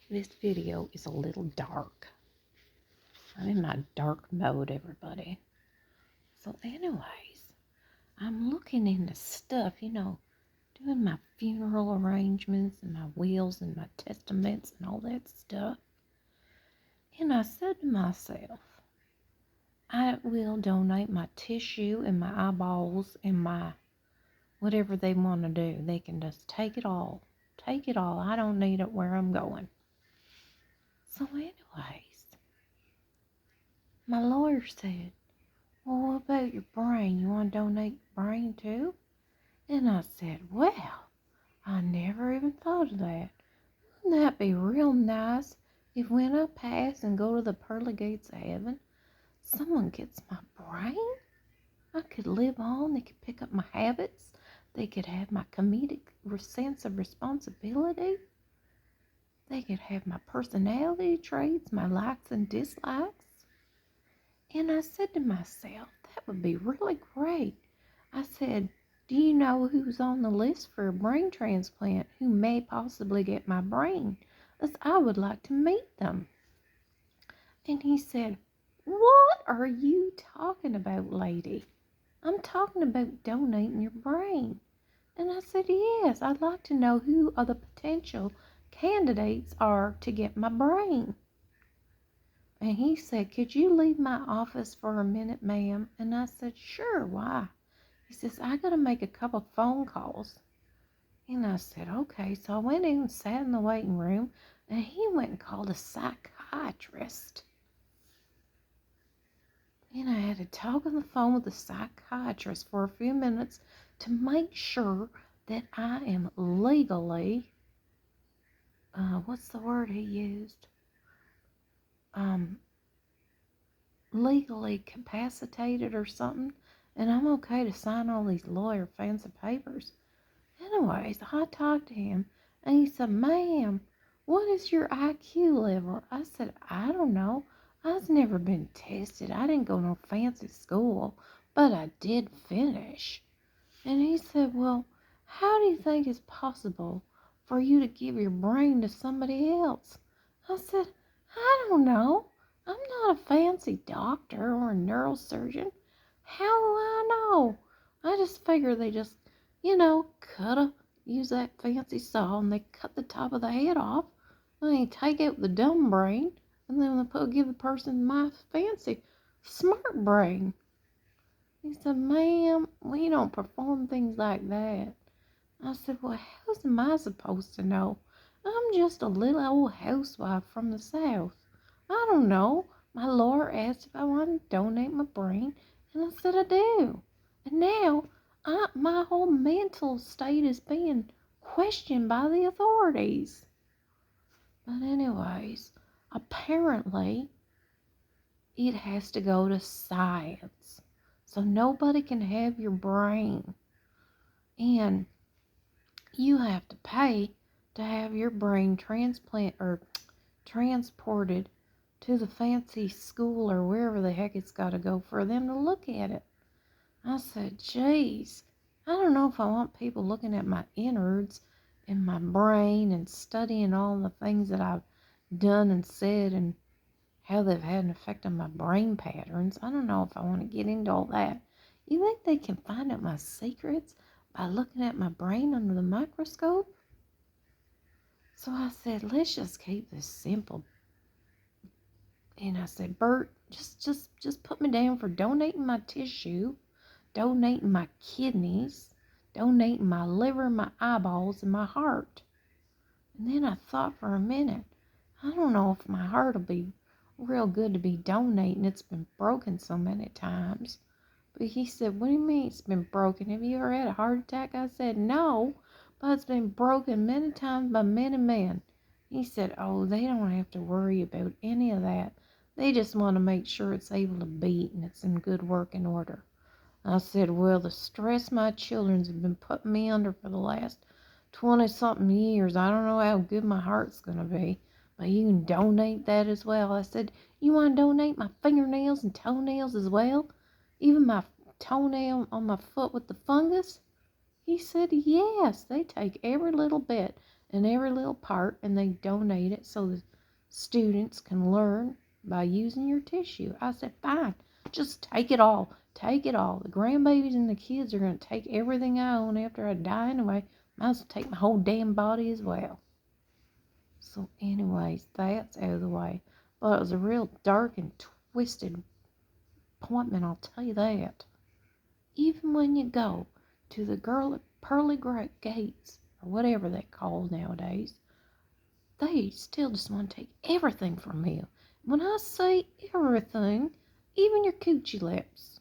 This video is a little dark. I'm in my dark mode, everybody. So anyways, I'm looking into stuff, doing my funeral arrangements and my wills and my testaments and all that stuff. And I said to myself, I will donate my tissue and my eyeballs and my whatever they want to do. They can just take it all. Take it all. I don't need it where I'm going. So anyways, my lawyer said, well, what about your brain? You want to donate your brain too? And I said, well, I never even thought of that. Wouldn't that be real nice if when I pass and go to the pearly gates of heaven, someone gets my brain? I could live on. They could pick up my habits. They could have my comedic sense of responsibility. They could have my personality traits, my likes and dislikes. And I said to myself, that would be really great. I said, do you know who's on the list for a brain transplant who may possibly get my brain? As I would like to meet them. And he said, what are you talking about, lady? I'm talking about donating your brain. And I said, yes, I'd like to know who are the potential candidates are to get my brain. And he said, could you leave my office for a minute, ma'am? And I said, sure, why? He says, I got to make a couple phone calls. And I said, okay. So I went in and sat in the waiting room, and he went and called a psychiatrist. And I had to talk on the phone with the psychiatrist for a few minutes to make sure that I am legally, what's the word he used? Legally capacitated or something, and I'm okay to sign all these lawyer fancy papers. Anyways, I talked to him, and he said, ma'am, what is your IQ level? I said, I don't know. I've never been tested. I didn't go no fancy school, but I did finish. And he said, well, how do you think it's possible for you to give your brain to somebody else? I said, I don't know. I'm not a fancy doctor or a neurosurgeon. How do I know? I just figure they just, use that fancy saw and they cut the top of the head off. And they take out the dumb brain and then they give the person my fancy smart brain. He said, ma'am, we don't perform things like that. I said, well, how am I supposed to know? I'm just a little old housewife from the South. I don't know. My lawyer asked if I wanted to donate my brain, and I said I do. And now, my whole mental state is being questioned by the authorities. But anyways, apparently, it has to go to science. So nobody can have your brain. And you have to pay to have your brain transported to the fancy school or wherever the heck it's got to go for them to look at it. I said, geez, I don't know if I want people looking at my innards and my brain and studying all the things that I've done and said and how they've had an effect on my brain patterns. I don't know if I want to get into all that. You think they can find out my secrets by looking at my brain under the microscope? So I said, let's just keep this simple. And I said, Bert, just put me down for donating my tissue, donating my kidneys, donating my liver, my eyeballs, and my heart. And then I thought for a minute, I don't know if my heart will be real good to be donating. It's been broken so many times. But he said, what do you mean it's been broken? Have you ever had a heart attack? I said, no, but it's been broken many times by many men. He said, oh, they don't have to worry about any of that. They just want to make sure it's able to beat and it's in good working order. I said, well, the stress my children have been putting me under for the last 20-something years, I don't know how good my heart's going to be. But you can donate that as well. I said, you want to donate my fingernails and toenails as well? Even my toenail on my foot with the fungus? He said, yes, they take every little bit. and every little part, and they donate it so the students can learn by using your tissue. I said, fine, just take it all. Take it all. The grandbabies and the kids are going to take everything I own after I die anyway. Might as well take my whole damn body as well. So anyways, that's out of the way. But it was a real dark and twisted appointment, I'll tell you that. Even when you go to the girl at Pearly Gates, or whatever they call nowadays, they still just want to take everything from you. When I say everything, even your coochie lips.